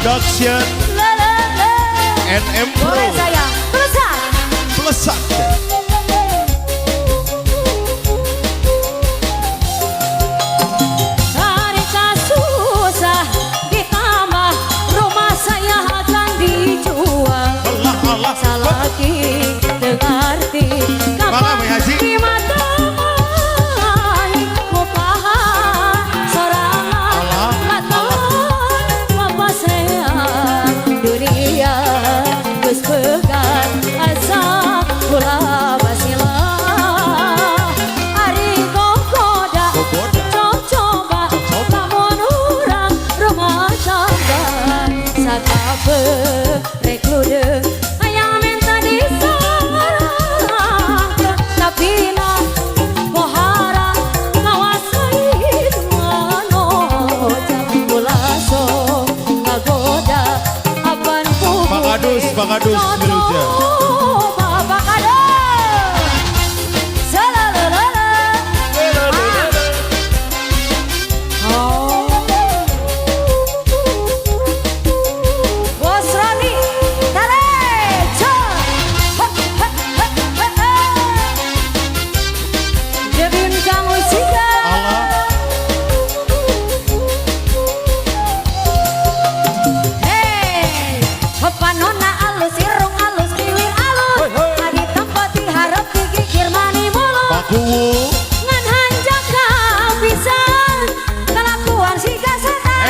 Production NM Pro Boleh saya Plesak. Harga susah ditambah rumah saya akan dijual. Allah Salaki dengarti Bang Haji. di mata mupahan sorangan maton apa saya dunia geus pegat asa kula basila ari gogoda coba lamun urang rumah tangga sakabe rek ludeung aya minta disarang tapi na pohara ngawasain mano jam kula sok ngagoda apan Bang Adus Miluja. Bang Adus Salalala Bos Roni Taleco Dia bincang musika Hey Panona alus irung alus piwir alus Adi tempat diharap dikikir mani mulut Pakuwu Ngan hanjak kehabisan kelakuan si kasetan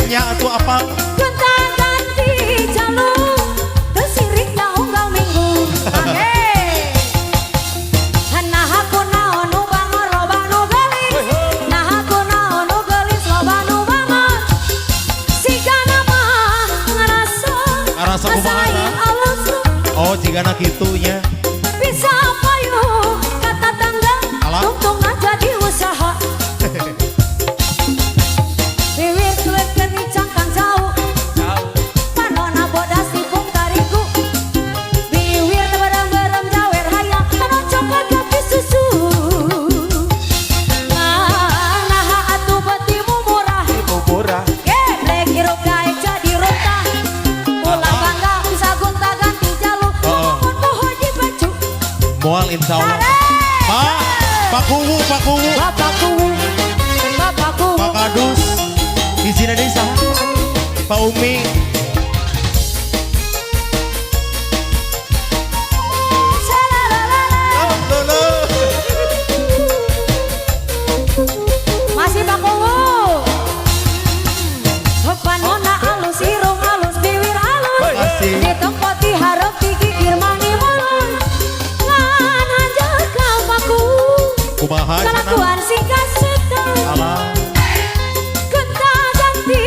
nya atuh apa? Gonta ganti jalur tersirik na unggal minggu Nah aku naon nu bangor loba nu gelis Nah aku naon nu gelis loba nu bangot Sigana mah ngerasa Ngerasa kumaha? masain alus Oh jigana kitunya. bisa payung kata tangga Alah. untung aja di usaha Wiwir duit keni cangkang jauh Panona bodas tipung tariku Wiwir tebarang-barang jawer hayang Panon coklat kopi susu Nah atuh betimu murah Murah. Geblek hirup daek jadi runtah Ulah bangga bisa gonta ganti jalur Ngomong pohon di baju Moal insya Allah. Pakuwu Bapakku Bang Adus izin desa Pak Umi Masih bakuwu Panona alus irung alus biwir alus Masih. Di tempat diharap dikikir mani mulut Ngan hanjak kalpaku kumaha Kelakuan si kasetan Alah Genta ganti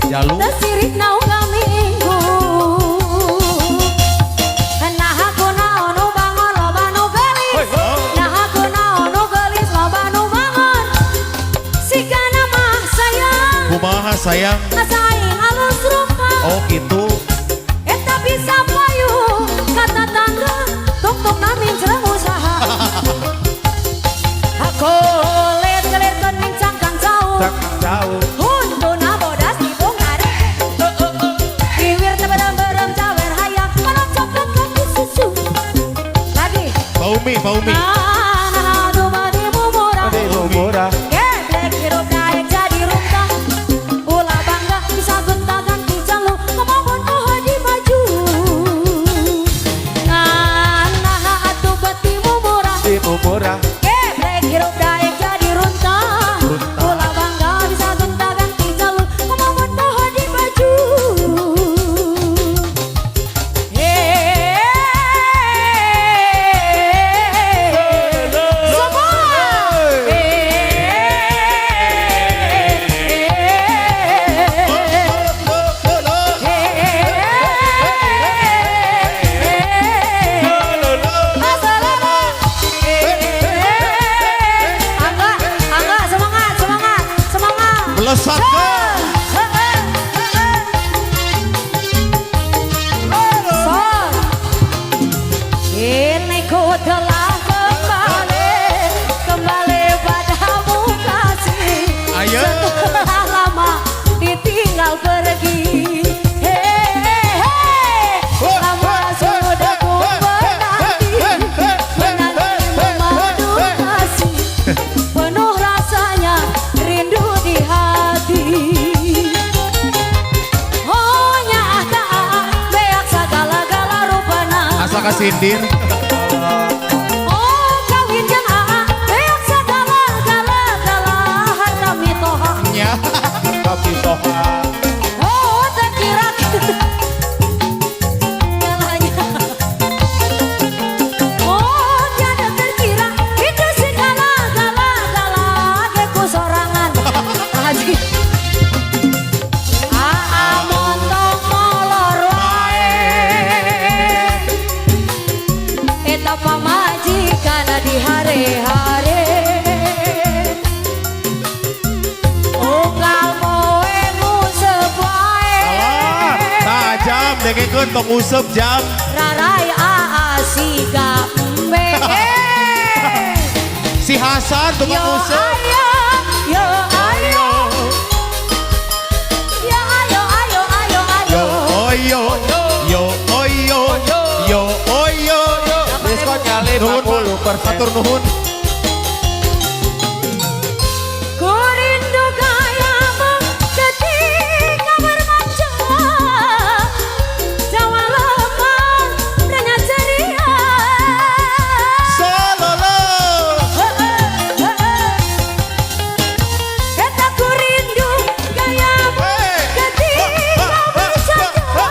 jalur tersirik na unggal minggu Nah aku naon nu bangor loba nu gelis Nah aku naon nu gelis loba nu bangot Sigana mah sayang kumaha sayang. ngasain alus rupa Oh gitu. Eta bisa payung kata tangga tuk-tuk namin cereng usaha Aku liat-liat kening cangkang jauh Jauh. Untuna bodas tipung tarik Wiwir tebarang-barang jawer hayang Panon coklat kopi susu Lagi Pak Umi Nah aduh badimu murah Geblek hirup daek jadi runtah Ulah bangga bisa gonta ganti jalur Ngomong pohon di baju Nah atuh betimu murah Geblek hirup daek jadi runtah Ulah bangga bisa gonta ganti jalur Ngomong pohon di baju salah kasindir. Oh kawin yang beak segala gala harta mitoha. Nya. Tapi toha. Oh terkira galanya. Oh tiada terkira itu segala gala geku sorangan. Haji. Montong molor wae. Eta pamajikan di hare-hare. Unggal moe musep wae. Tajam dengekeun tong usep jam. Rarai siga embe. Si Hasan tong Yo usep. ayo, yo ayo. Ya ayo, ayo, ayo, ayo. Yo oyo. Yo oyo. Yo oyo. Diskonnya Nuhun, 50%. Matur nuhun. Ku rindu gayamu ketika bermacam. Jawa lemah, renyah ceria. Salala. Eta ku rindu gayamu ketika bercanda.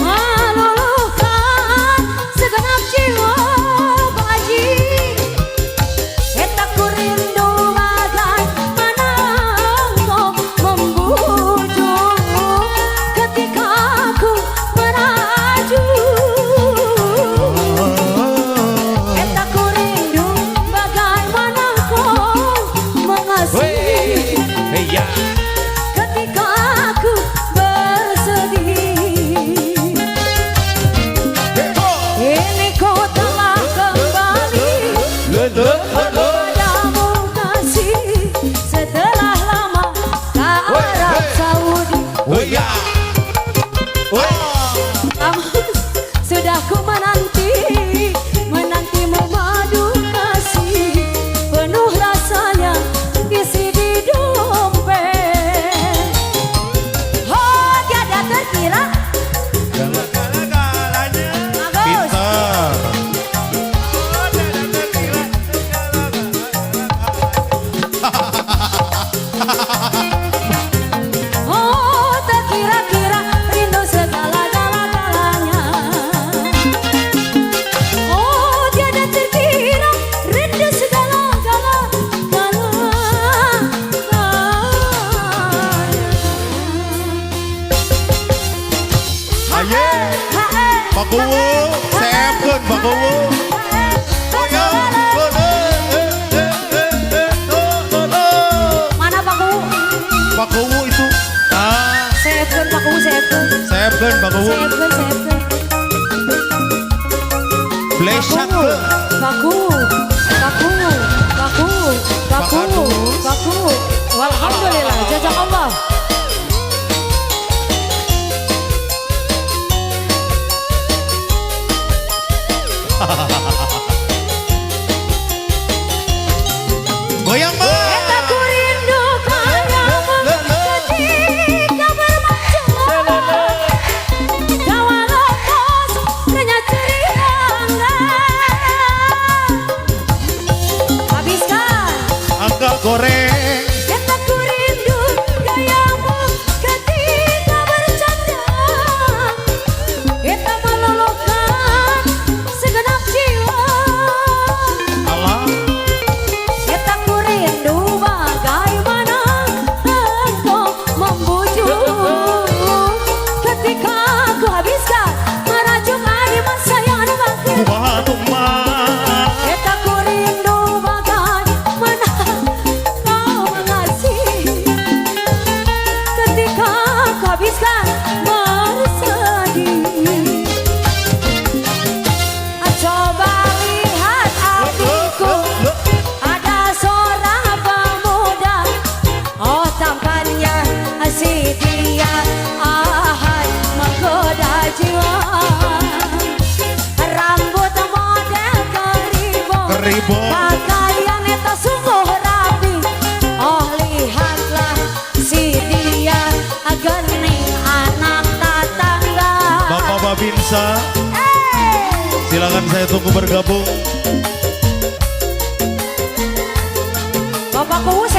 Meluluhkan segenap jiwa baji. Eta ku rindu bagaimana engkau membujukku ketika aku meraju. Eta ku rindu bagaimana kau mengasihi Hey ya. ketika aku bersedih. Ini ku telah kembali kepadamu kasih setelah lama ke Arab Saudi. Oh ya. Sudah ku menanti memadu kasih penuh rasanya isi di dompet. Oh tiada terkira Galanya. bagus. Pintar. Oh terkira-kira rindu segala-galanya. Oh tiada terkira rindu Aye. Bakuwu. Seepkeun bakuwu. Oyo. Mana Paku? Bakuwu itu. Ah. Seepkeun Paku, seepkeun. Seepkeun bakuwu. Seepkeun, seepkeun. Blesak Paku, ke. Paku, Paku, Paku, Paku, Pakadus. Paku. Walhamdulillah, jazakallah. Goyang Eta Mbak. ku rindu kayamu ketika bermacam. Jawa lepas renyah ceria. Habiskan. Angga goreng. Eta ku rindu gayamu ketika bercanda. Eta meluluhkan segenap jiwa. Alah. Eta ku rindu bagaimana engkau membujuk ketika aku habiskan merajuk adi masa yang anu bangkit. Kumaha tuh Eta ku rindu bagaimana kau mengasihi ketika aku habiskan bersedih. Coba lihat hatiku, ada seorang pemuda. Oh tampannya si dia menggoda jiwa. Rambut model keribon, Keribon. pakaian eta sungguh rapi. Oh lihatlah si dia gening anak tetangga. Bapak Babinsa. Silakan saya tunggu bergabung. Bapak Kuus